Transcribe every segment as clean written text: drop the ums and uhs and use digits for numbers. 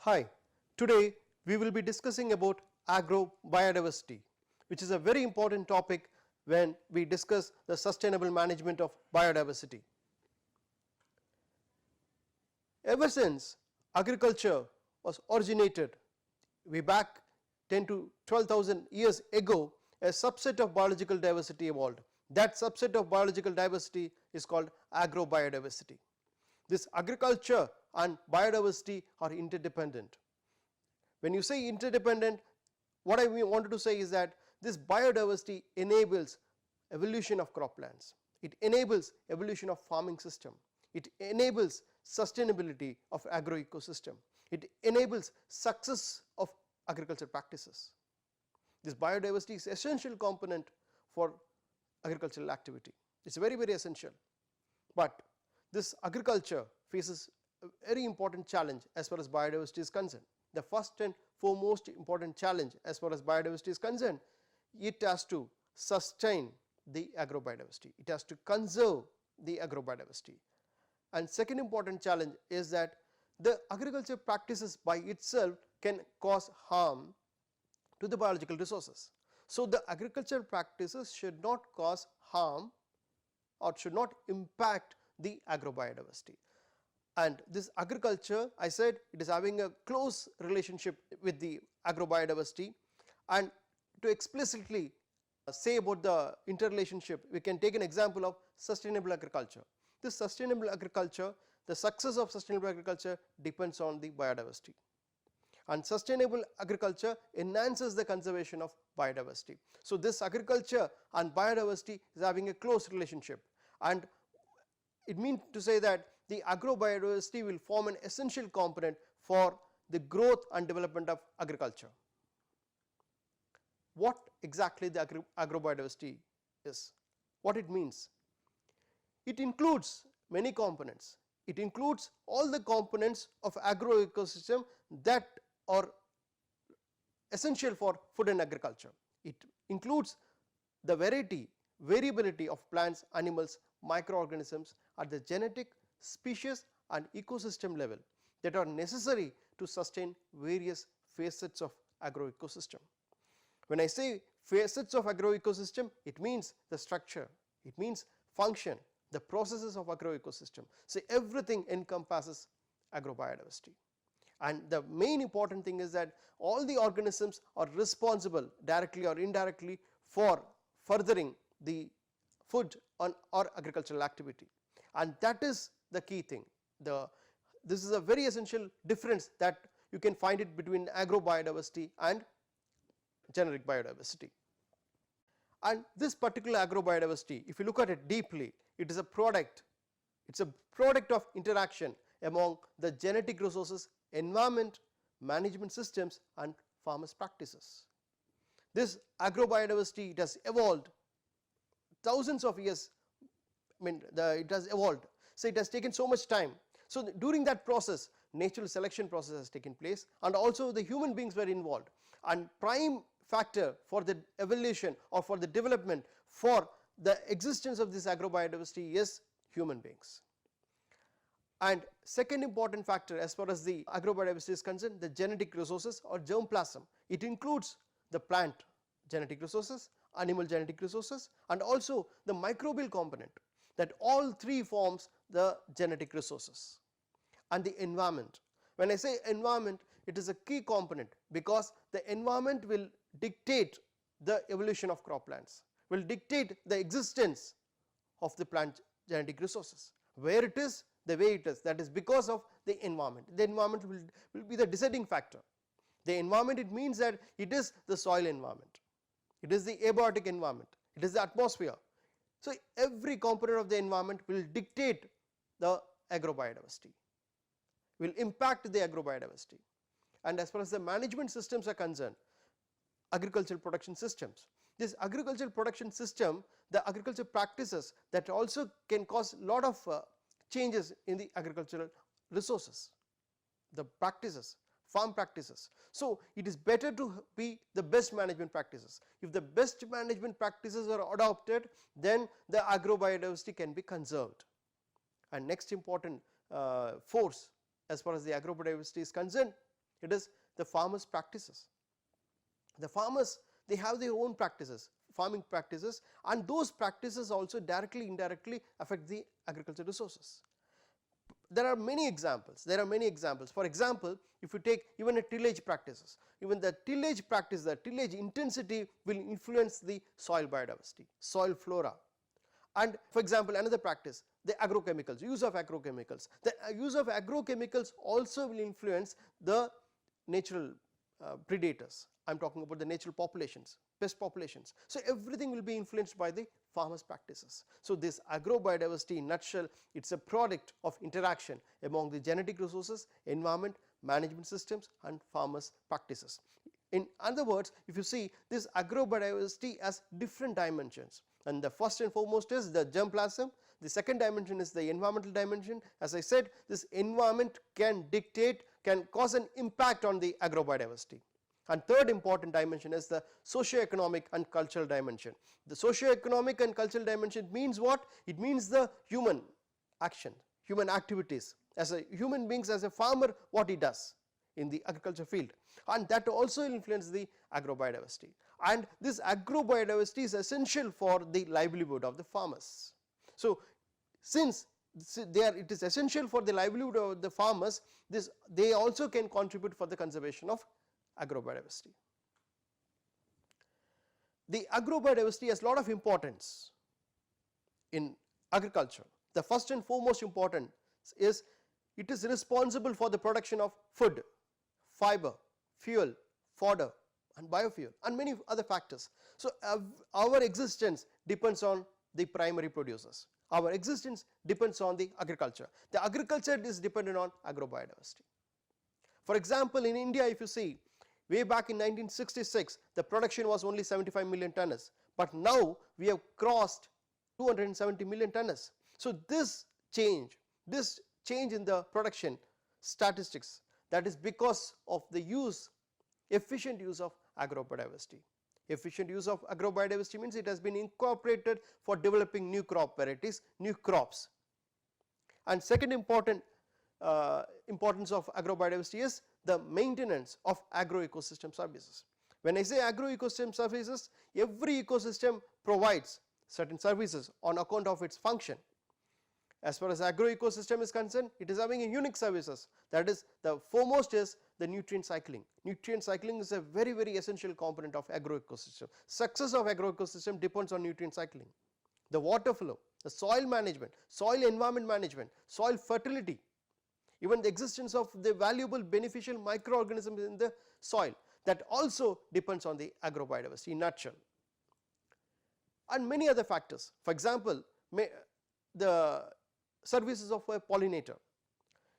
Hi, today we will be discussing about agrobiodiversity, which is a very important topic when we discuss the sustainable management of biodiversity. Ever since agriculture was originated way back 10 to 12,000 years ago, a subset of biological diversity evolved. That subset of biological diversity is called agrobiodiversity. This agriculture and biodiversity are interdependent. When you say interdependent, what I wanted to say is that this biodiversity enables evolution of croplands, it enables evolution of farming system, it enables sustainability of agroecosystem, it enables success of agriculture practices. This biodiversity is essential component for agricultural activity. It is very essential, but this agriculture faces a very important challenge as far as biodiversity is concerned. The first and foremost important challenge as far as biodiversity is concerned, it has to sustain the agrobiodiversity, it has to conserve the agrobiodiversity. And second important challenge is that the agriculture practices by itself can cause harm to the biological resources. So the agricultural practices should not cause harm or should not impact the agrobiodiversity. And this agriculture, I said, it is having a close relationship with the agrobiodiversity, and to explicitly say about the interrelationship, we can take an example of sustainable agriculture. This sustainable agriculture, the success of sustainable agriculture depends on the biodiversity, and sustainable agriculture enhances the conservation of biodiversity. So this agriculture and biodiversity is having a close relationship, and it means to say that the agrobiodiversity will form an essential component for the growth and development of agriculture. What exactly the agrobiodiversity is, what it means? It includes many components. It includes all the components of agroecosystem that are essential for food and agriculture. It includes the variability of plants, animals, microorganisms at the genetic, species and ecosystem level that are necessary to sustain various facets of agroecosystem. When I say facets of agroecosystem, it means the structure, it means function, the processes of agroecosystem. So everything encompasses agrobiodiversity. And the main important thing is that all the organisms are responsible directly or indirectly for furthering the food or agricultural activity, and that is the key thing. This is a very essential difference that you can find it between agrobiodiversity and generic biodiversity. And this particular agrobiodiversity, if you look at it deeply, it is a product, it's a product of interaction among the genetic resources, environment, management systems and farmers' practices. This agrobiodiversity, it has evolved thousands of years, it has evolved, so it has taken so much time. So during that process, natural selection process has taken place, and also the human beings were involved, and prime factor for the evolution or for the development for the existence of this agrobiodiversity is human beings. And second important factor as far as the agrobiodiversity is concerned, the genetic resources or germplasm. It includes the plant genetic resources, animal genetic resources and also the microbial component, that all three forms the genetic resources. And the environment, when I say environment, it is a key component because the environment will dictate the evolution of croplands, will dictate the existence of the plant genetic resources, where it is, the way it is, that is because of the environment. The environment will be the deciding factor. The environment, it means that it is the soil environment, it is the abiotic environment, it is the atmosphere. So every component of the environment will dictate the agrobiodiversity, will impact the agrobiodiversity. And as far as the management systems are concerned, agricultural production systems, this agricultural production system, the agriculture practices that also can cause lot of changes in the agricultural resources, the practices, farm practices. So it is better to be the best management practices. If the best management practices are adopted, then the agrobiodiversity can be conserved. And next important force as far as the agrobiodiversity is concerned It is the farmers' practices. The farmers, they have their own practices, farming practices, and those practices also directly indirectly affect the agricultural resources. There are many examples, for example, if you take even a tillage practices, even the tillage practice, the tillage intensity will influence the soil biodiversity, soil flora. And for example, another practice, the agrochemicals, use of agrochemicals. The use of agrochemicals also will influence the natural predators. I am talking about the natural populations, pest populations. So everything will be influenced by the farmers' practices. So this agrobiodiversity in nutshell, it is a product of interaction among the genetic resources, environment, management systems and farmers' practices. In other words, if you see, this agrobiodiversity has different dimensions, and the first and foremost is the germplasm. The second dimension is the environmental dimension. As I said, this environment can dictate, can cause an impact on the agrobiodiversity. And third important dimension is the socio-economic and cultural dimension. The socio-economic and cultural dimension means what? It means the human action, human activities, as a human beings, as a farmer, what he does in the agriculture field, and that also influence the agrobiodiversity. And this agrobiodiversity is essential for the livelihood of the farmers. So since it is essential for the livelihood of the farmers, they also can contribute for the conservation of agrobiodiversity. The agrobiodiversity has a lot of importance in agriculture. The first and foremost importance is it is responsible for the production of food, fiber, fuel, fodder and biofuel and many other factors. So our existence depends on the primary producers. Our existence depends on the agriculture. The agriculture is dependent on agrobiodiversity. For example, in India, if you see, way back in 1966, the production was only 75 million tonnes, but now we have crossed 270 million tonnes. So this change in the production statistics, that is because of the efficient use of agrobiodiversity. Efficient use of agrobiodiversity means it has been incorporated for developing new crop varieties, new crops. And second importance of agrobiodiversity is the maintenance of agro-ecosystem services. When I say agro-ecosystem services, every ecosystem provides certain services on account of its function. As far as agro-ecosystem is concerned, it is having a unique services, that is the foremost is the nutrient cycling. Nutrient cycling is a very essential component of agro-ecosystem. Success of agro-ecosystem depends on nutrient cycling. The water flow, the soil management, soil environment management, soil fertility, even the existence of the valuable beneficial microorganisms in the soil, that also depends on the agrobiodiversity in nutshell. And many other factors. For example, the services of a pollinator.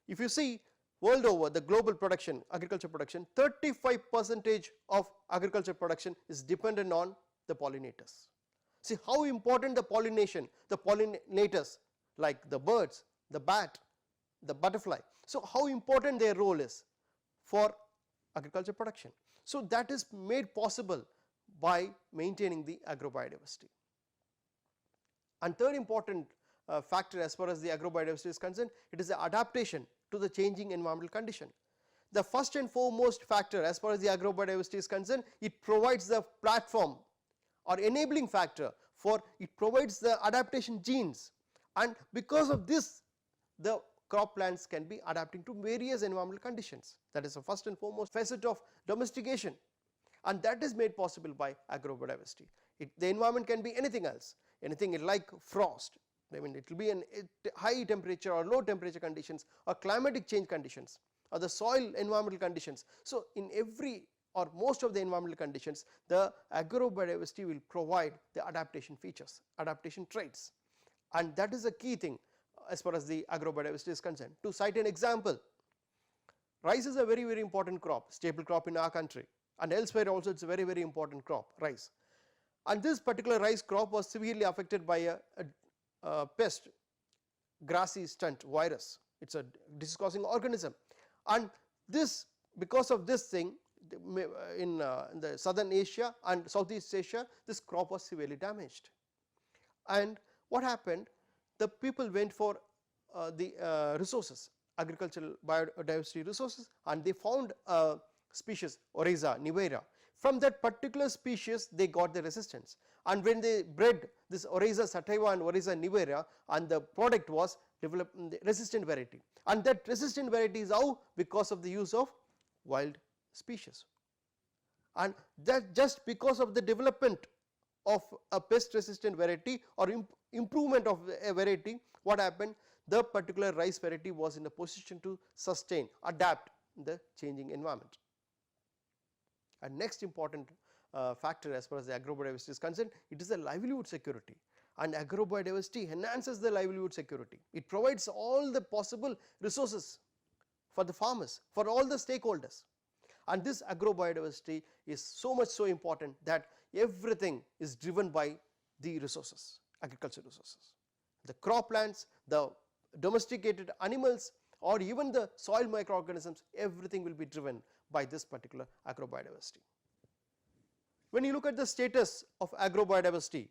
If you see world over, the global production, agriculture production, 35% of agriculture production is dependent on the pollinators. See how important the pollination, the pollinators like the birds, the bat, the butterfly. So how important their role is for agriculture production. So that is made possible by maintaining the agrobiodiversity. And third important factor as far as the agrobiodiversity is concerned, it is the adaptation to the changing environmental condition. The first and foremost factor as far as the agrobiodiversity is concerned, it provides the platform or enabling factor for, it provides the adaptation genes, and because of this the crop plants can be adapting to various environmental conditions. That is the first and foremost facet of domestication, and that is made possible by agrobiodiversity. The environment can be anything else, anything like frost, I mean it will be high temperature or low temperature conditions or climatic change conditions or the soil environmental conditions. So in every or most of the environmental conditions, the agrobiodiversity will provide the adaptation features, adaptation traits, and that is a key thing as far as the agrobiodiversity is concerned. To cite an example, rice is a very important crop, staple crop in our country, and elsewhere also it is a very important crop, rice. And this particular rice crop was severely affected by a pest, grassy stunt virus. It is a disease causing organism, and this, because of this thing, in the southern Asia and Southeast Asia, this crop was severely damaged. And what happened? The people went for the resources, agricultural biodiversity resources, and they found a species Oryza nivera. From that particular species they got the resistance, and when they bred this Oryza sativa and Oryza nivera, and the product was developed the resistant variety, and that resistant variety is how because of the use of wild species, and that just because of the development of a pest resistant variety or improvement of a variety, what happened, the particular rice variety was in a position to sustain, adapt the changing environment. And next important factor as far as the agrobiodiversity is concerned, it is the livelihood security, and agrobiodiversity enhances the livelihood security. It provides all the possible resources for the farmers, for all the stakeholders, and this agrobiodiversity is so much so important that everything is driven by the resources, agricultural resources, the croplands, the domesticated animals, or even the soil microorganisms, everything will be driven by this particular agrobiodiversity. When you look at the status of agrobiodiversity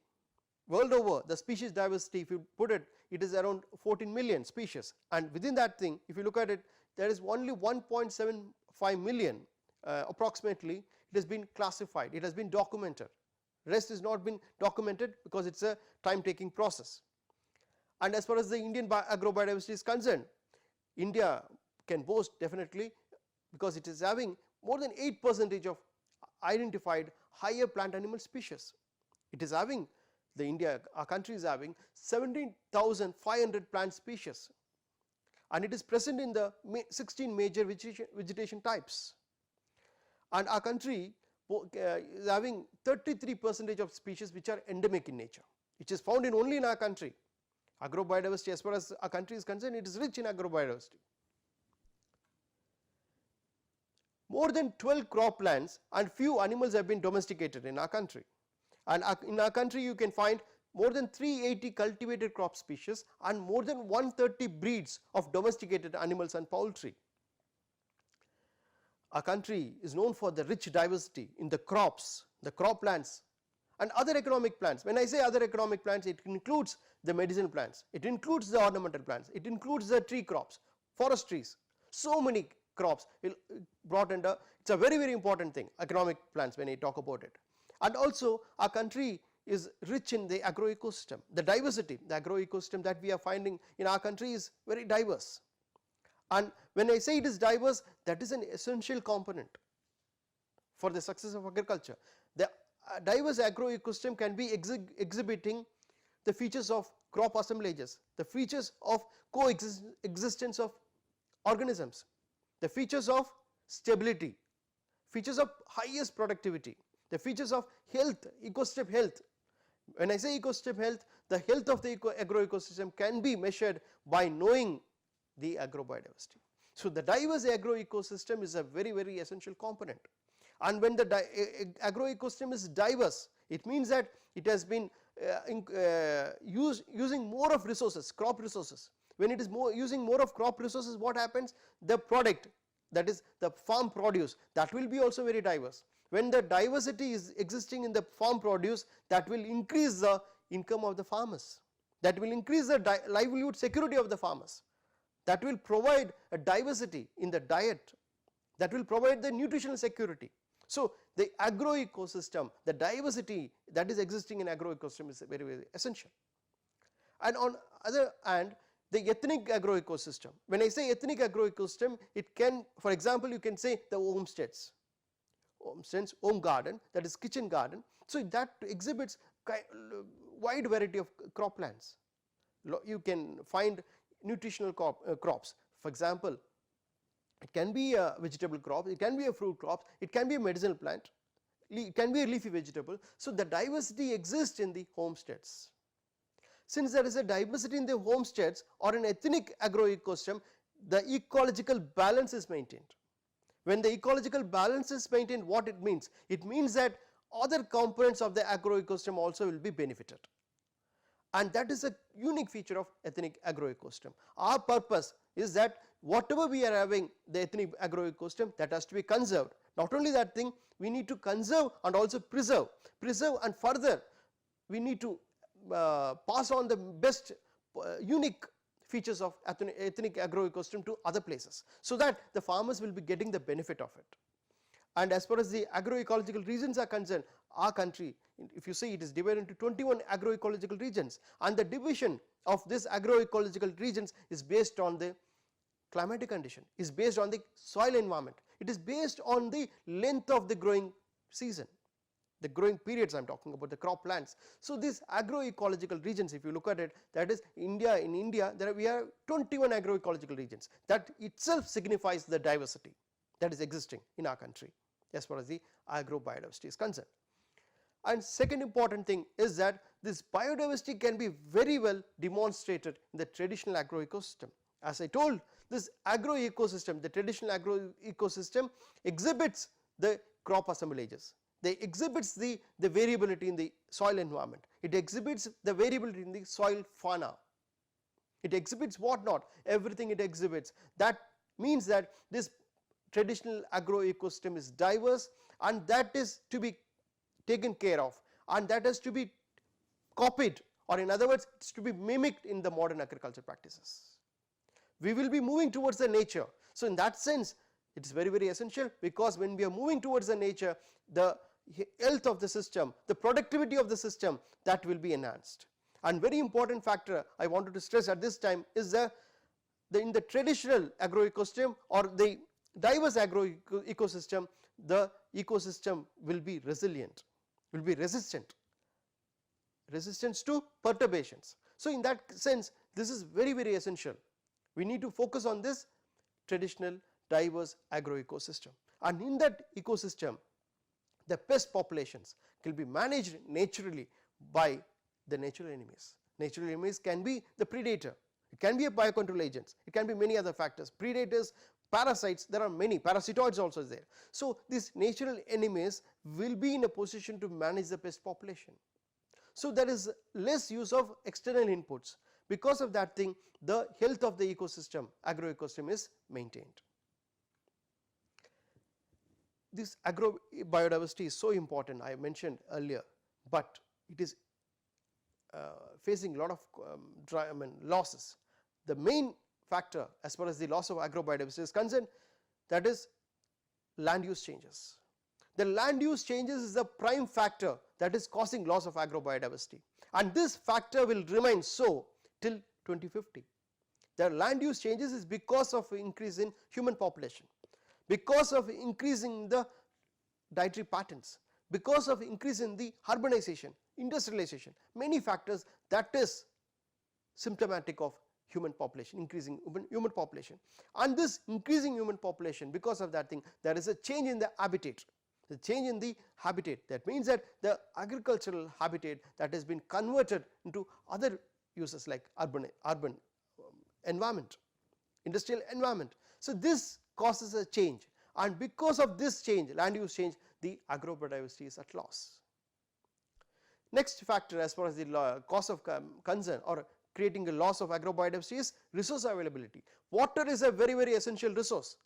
world over, the species diversity, if you put it, it is around 14 million species, and within that thing, if you look at it, there is only 1.75 million approximately it has been classified, it has been documented, rest is not been documented because it is a time taking process. And as far as the Indian agrobiodiversity is concerned, India can boast definitely because it is having more than 8% of identified higher plant animal species. It is having our country is having 17,500 plant species, and it is present in the 16 major vegetation types, and our country is having 33% of species which are endemic in nature, which is found in only in our country. Agrobiodiversity, as far as our country is concerned, it is rich in agrobiodiversity. More than 12 croplands and few animals have been domesticated in our country, and in our country you can find more than 380 cultivated crop species and more than 130 breeds of domesticated animals and poultry. Our country is known for the rich diversity in the crops, the croplands and other economic plants. When I say other economic plants, it includes the medicinal plants, it includes the ornamental plants, it includes the tree crops, forest trees, so many crops brought under, it is a very important thing, economic plants when I talk about it. And also our country is rich in the agroecosystem, the diversity, the agroecosystem that we are finding in our country is very diverse. And when I say it is diverse, that is an essential component for the success of agriculture. The diverse agroecosystem can be exhibiting the features of crop assemblages, the features of coexistence of organisms, the features of stability, features of highest productivity, the features of health, ecosystem health. When I say ecosystem health, the health of the agroecosystem can be measured by knowing the agrobiodiversity. So the diverse agroecosystem is a very essential component, and when the agroecosystem is diverse, it means that it has been using more of resources, crop resources. When it is using more of crop resources, what happens? The product, that is the farm produce, that will be also very diverse. When the diversity is existing in the farm produce, that will increase the income of the farmers, that will increase the livelihood security of the farmers, that will provide a diversity in the diet, that will provide the nutritional security. So the agroecosystem, the diversity that is existing in agroecosystem is very essential. And on other hand, the ethnic agroecosystem, when I say ethnic agroecosystem, it can, for example, you can say the homesteads, home garden, that is kitchen garden. So that exhibits wide variety of croplands. You can find nutritional crops, for example, it can be a vegetable crop, it can be a fruit crop, it can be a medicinal plant, it can be a leafy vegetable. So the diversity exists in the homesteads. Since there is a diversity in the homesteads or an ethnic agroecosystem, the ecological balance is maintained. When the ecological balance is maintained, what it means? It means that other components of the agroecosystem also will be benefited, and that is a unique feature of ethnic agroecosystem. Our purpose is that whatever we are having the ethnic agroecosystem, that has to be conserved. Not only that thing, we need to conserve and also preserve and further we need to pass on the best unique features of ethnic agroecosystem to other places, so that the farmers will be getting the benefit of it. And as far as the agroecological regions are concerned, our country, if you see, it is divided into 21 agroecological regions, and the division of this agroecological regions is based on the climatic condition, is based on the soil environment, it is based on the length of the growing season, the growing periods I am talking about, the crop plants. So these agroecological regions, if you look at it, that is India, in India we have 21 agroecological regions, that itself signifies the diversity that is existing in our country as far as the agrobiodiversity is concerned. And second important thing is that this biodiversity can be very well demonstrated in the traditional agroecosystem. As I told, this agroecosystem, the traditional agroecosystem exhibits the crop assemblages, they exhibits the variability in the soil environment, it exhibits the variability in the soil fauna, it exhibits what not, everything it exhibits. That means that this traditional agroecosystem is diverse, and that is to be taken care of, and that is to be copied, or in other words, it is to be mimicked in the modern agriculture practices. We will be moving towards the nature. So in that sense, it is very, very essential, because when we are moving towards the nature, the health of the system, the productivity of the system, that will be enhanced. And very important factor I wanted to stress at this time is in the traditional agroecosystem or the diverse agroecosystem, the ecosystem will be resilient, will be resistant to perturbations. So in that sense, this is very, very essential. We need to focus on this traditional diverse agroecosystem, and in that ecosystem the pest populations can be managed naturally by the natural enemies. Natural enemies can be the predator, it can be a biocontrol agents, it can be many other factors, predators, parasites, there are many, parasitoids also is there. So these natural enemies will be in a position to manage the pest population. So there is less use of external inputs. Because of that thing, the health of the ecosystem, agroecosystem, is maintained. This agrobiodiversity is so important, I mentioned earlier, but it is facing a lot of losses. The main factor as far as the loss of agrobiodiversity is concerned, that is land use changes. The land use changes is the prime factor that is causing loss of agrobiodiversity, and this factor will remain so till 2050. The land use changes is because of increase in human population, because of increasing the dietary patterns, because of increase in the urbanization, industrialization, many factors that is symptomatic of human population, increasing human population. And this increasing human population, because of that thing, there is a change in the habitat, the change in the habitat, that means that the agricultural habitat that has been converted into other uses like urban environment, industrial environment. So this causes a change, and because of this change, land use change, the agrobiodiversity is at loss. Next factor as far as the cause of concern or creating a loss of agrobiodiversity is resource availability. Water is a very, very essential resource,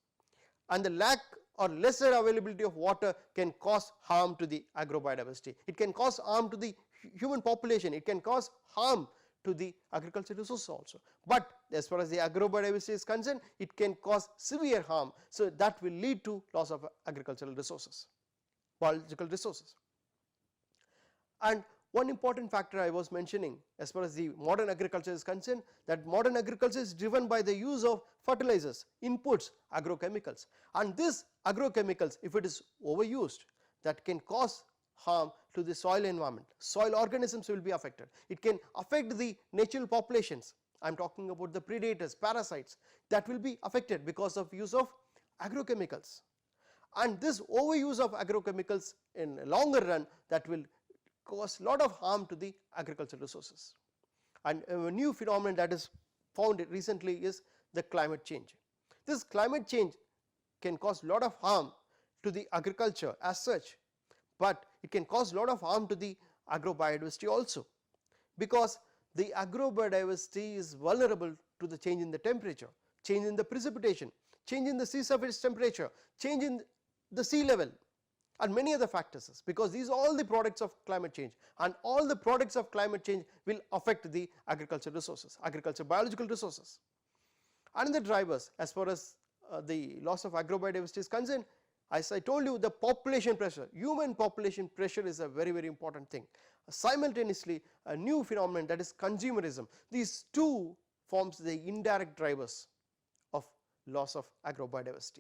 and the lack or lesser availability of water can cause harm to the agrobiodiversity. It can cause harm to the human population, it can cause harm to the agricultural resources also, but as far as the agrobiodiversity is concerned, it can cause severe harm. So that will lead to loss of agricultural resources, biological resources. And one important factor I was mentioning as far as the modern agriculture is concerned, that modern agriculture is driven by the use of fertilizers, inputs, agrochemicals, and this agrochemicals, if it is overused, that can cause harm to the soil environment. Soil organisms will be affected, it can affect the natural populations, I am talking about the predators, parasites, that will be affected because of use of agrochemicals. And this overuse of agrochemicals in a longer run, that will cause lot of harm to the agricultural resources. And a new phenomenon that is found recently is the climate change. This climate change can cause lot of harm to the agriculture as such, but it can cause lot of harm to the agrobiodiversity also, because the agrobiodiversity is vulnerable to the change in the temperature, change in the precipitation, change in the sea surface temperature, change in the sea level, and many other factors, because these are all the products of climate change, and all the products of climate change will affect the agricultural resources, agricultural biological resources. Another drivers as far as the loss of agrobiodiversity is concerned, as I told you, the population pressure, human population pressure is a very, very important thing. Simultaneously, a new phenomenon, that is consumerism. These two forms the indirect drivers of loss of agrobiodiversity.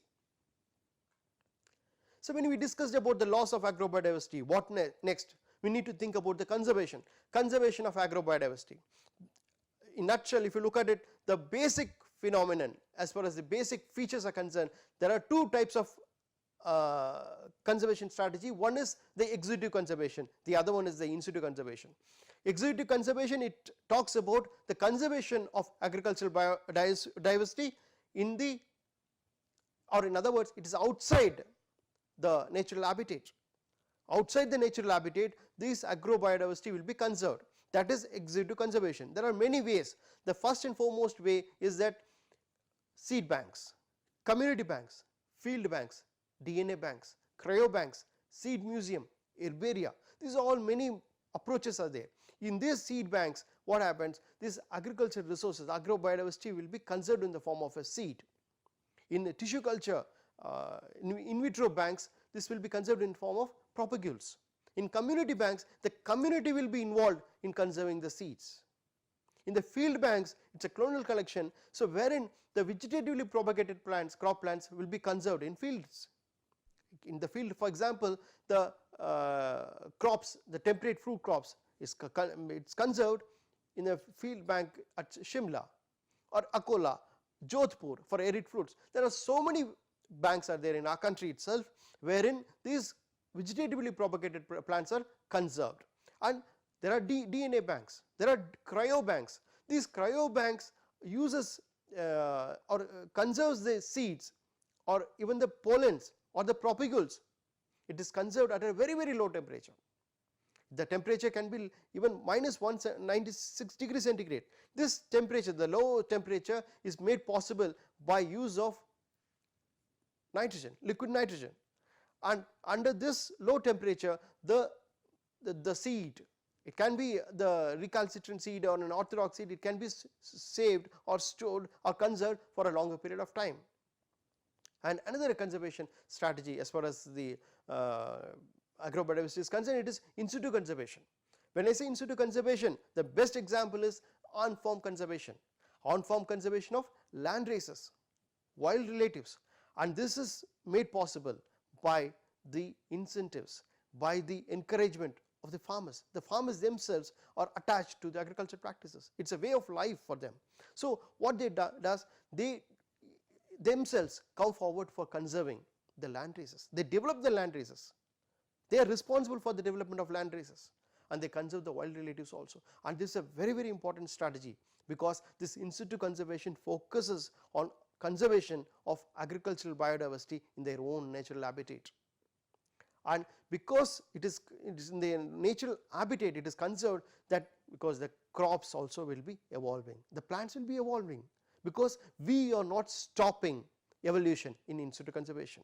So when we discussed about the loss of agrobiodiversity, what next? We need to think about the conservation of agrobiodiversity. In nutshell, if you look at it, the basic phenomenon as far as the basic features are concerned, there are two types of conservation strategy. One is the executive conservation, the other one is the in situ conservation. Executive conservation, it talks about the conservation of agricultural biodiversity in the, or in other words, it is outside the natural habitat. Outside the natural habitat, this agrobiodiversity will be conserved. That is executive conservation. There are many ways. The first and foremost way is that seed banks, community banks, field banks, DNA banks, cryo banks, seed museum, herbaria, these are all many approaches are there. In these seed banks, what happens, these agricultural resources, agrobiodiversity will be conserved in the form of a seed. In the tissue culture, in vitro banks, this will be conserved in form of propagules. In community banks, the community will be involved in conserving the seeds. In the field banks, it is a clonal collection, so wherein the vegetatively propagated plants, crop plants will be conserved in fields. In the field, for example, the crops, the temperate fruit crops is conserved in a field bank at Shimla or Akola, Jodhpur for arid fruits. There are so many banks are there in our country itself, wherein these vegetatively propagated plants are conserved. And there are DNA banks, there are cryo banks. These cryo banks uses or conserves the seeds or even the pollens or the propagules. It is conserved at a very, very low temperature. The temperature can be even minus 196 degrees centigrade. This temperature, the low temperature, is made possible by use of nitrogen, liquid nitrogen, and under this low temperature, the seed, it can be the recalcitrant seed or an orthodox seed, it can be saved or stored or conserved for a longer period of time. And another conservation strategy as far as the agrobiodiversity is concerned, it is in situ conservation. When I say in situ conservation, the best example is on-farm conservation, on-farm conservation of land races, wild relatives, and this is made possible by the incentives, by the encouragement of the farmers. The farmers themselves are attached to the agricultural practices. It is a way of life for them. So what they does, they themselves come forward for conserving the land races. They develop the land races. They are responsible for the development of land races, and they conserve the wild relatives also. And this is a very, very important strategy, because this in situ conservation focuses on conservation of agricultural biodiversity in their own natural habitat. And because it is in the natural habitat, it is conserved, that because the crops also will be evolving, the plants will be evolving, because we are not stopping evolution in situ conservation.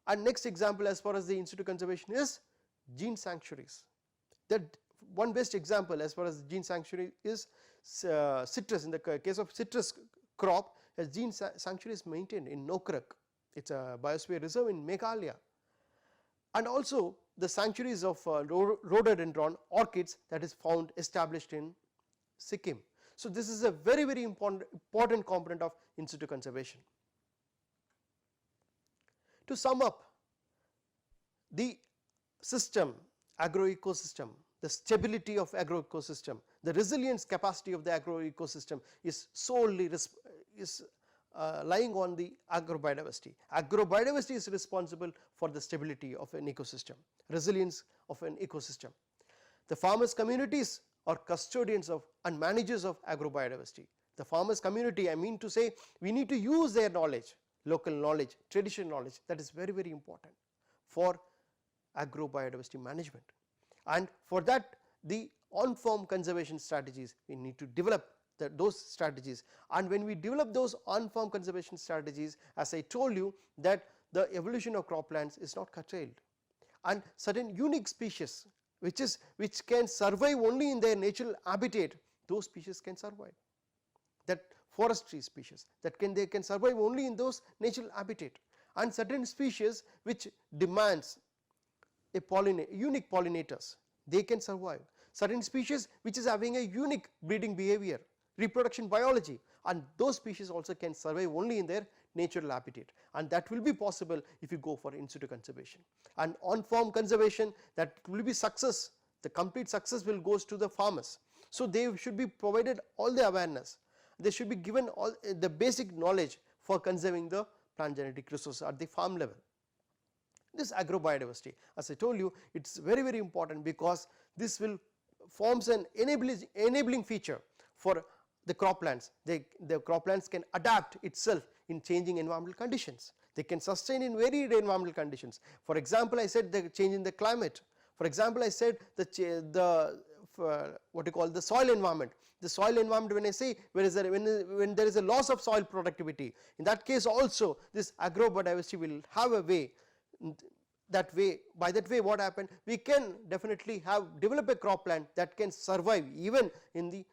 And next example as far as the in situ conservation is gene sanctuaries. That one best example as far as gene sanctuary is citrus. In the case of citrus crop, a gene sanctuary is maintained in Nokrak. It is a biosphere reserve in Meghalaya. And also the sanctuaries of rhododendron orchids that is found established in Sikkim. So this is a very, very important component of in situ conservation. To sum up, the system, agroecosystem, the stability of agroecosystem, the resilience capacity of the agroecosystem is solely lying on the agrobiodiversity. Agrobiodiversity is responsible for the stability of an ecosystem, resilience of an ecosystem. The farmers' communities are custodians of and managers of agrobiodiversity. The farmers' community, I mean to say, we need to use their knowledge, local knowledge, traditional knowledge, that is very, very important for agrobiodiversity management. And for that, the on-farm conservation strategies, we need to develop those strategies. And when we develop those on-farm conservation strategies, as I told you, that the evolution of croplands is not curtailed. and certain unique species which can survive only in their natural habitat, those species can survive. That forestry species they can survive only in those natural habitat, and certain species which demands a unique pollinators, they can survive. Certain species which is having a unique breeding behavior, reproduction biology, and those species also can survive only in their natural habitat, and that will be possible if you go for in situ conservation. And on farm conservation, that will be success, the complete success will goes to the farmers. So they should be provided all the awareness, they should be given all the basic knowledge for conserving the plant genetic resources at the farm level. This agrobiodiversity, as I told you, it is very, very important, because this will forms an enabling feature for the croplands. The croplands can adapt itself in changing environmental conditions, they can sustain in varied environmental conditions. For example, I said the change in the climate, for example I said what you call the soil environment. The soil environment, when I say when there is a loss of soil productivity, in that case also this agrobiodiversity will have a way, by that way what happened, we can definitely develop a cropland that can survive even in the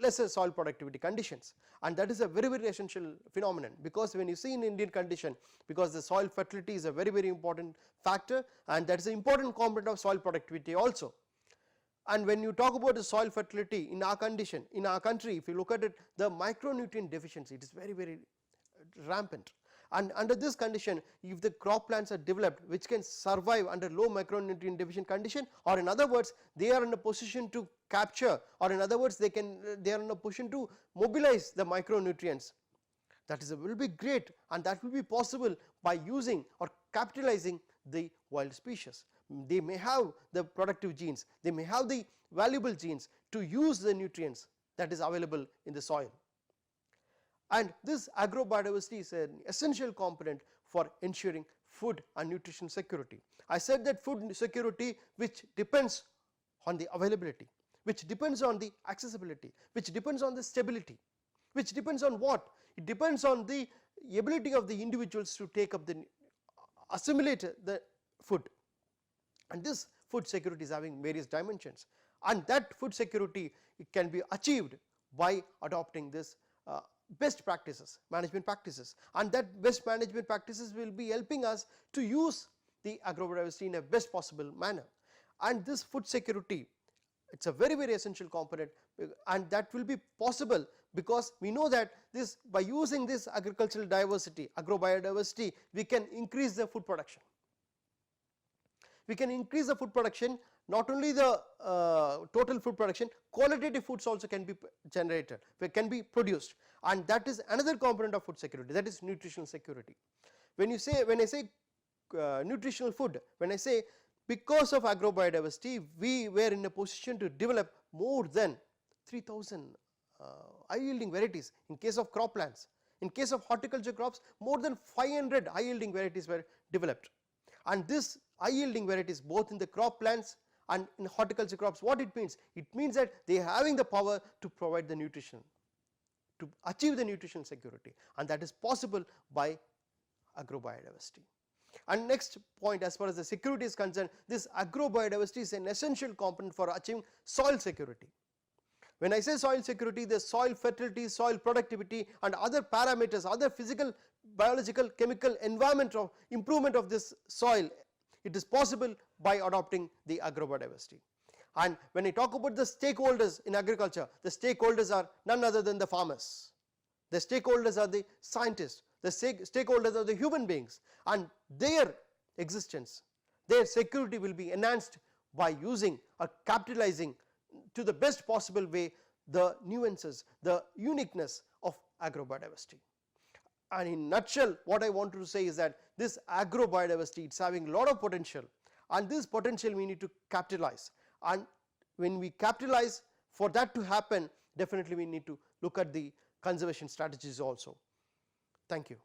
lesser soil productivity conditions, and that is a very, very essential phenomenon, because when you see in Indian condition, because the soil fertility is a very, very important factor, and that is an important component of soil productivity also. And when you talk about the soil fertility in our condition, in our country, if you look at it, the micronutrient deficiency, it is very, very rampant, and under this condition, if the crop plants are developed which can survive under low micronutrient deficient condition, or in other words they are in a position to capture, or in other words they are in a position to mobilize the micronutrients, that will be great, and that will be possible by using or capitalizing the wild species. They may have the productive genes, they may have the valuable genes to use the nutrients that is available in the soil. And this agrobiodiversity is an essential component for ensuring food and nutrition security. I said that food security, which depends on the availability, which depends on the accessibility, which depends on the stability, which depends on what? It depends on the ability of the individuals to take up assimilate the food, and this food security is having various dimensions, and that food security, it can be achieved by adopting this best practices, management practices, and that best management practices will be helping us to use the agrobiodiversity in a best possible manner. And this food security, it is a very, very essential component, and that will be possible because we know that this, by using this agricultural diversity, agrobiodiversity, we can increase the food production. We can increase the food production, not only the total food production, qualitative foods also can be generated, can be produced, and that is another component of food security, that is nutritional security. When I say nutritional food, when I say because of agrobiodiversity we were in a position to develop more than 3000 high yielding varieties in case of croplands. In case of horticulture crops, more than 500 high yielding varieties were developed, and this high yielding varieties both in the crop plants and in horticulture crops, what it means? It means that they are having the power to provide the nutrition, to achieve the nutritional security, and that is possible by agrobiodiversity. And next point, as far as the security is concerned, this agrobiodiversity is an essential component for achieving soil security. When I say soil security, the soil fertility, soil productivity and other parameters, other physical, biological, chemical, environmental improvement of this soil, it is possible by adopting the agrobiodiversity. And when I talk about the stakeholders in agriculture, the stakeholders are none other than the farmers, the stakeholders are the scientists, the stakeholders are the human beings, and their existence, their security will be enhanced by using or capitalizing to the best possible way the nuances, the uniqueness of agrobiodiversity. And in nutshell, what I want to say is that this agrobiodiversity, it's having a lot of potential, and this potential we need to capitalize, and when we capitalize, for that to happen, definitely we need to look at the conservation strategies also. Thank you.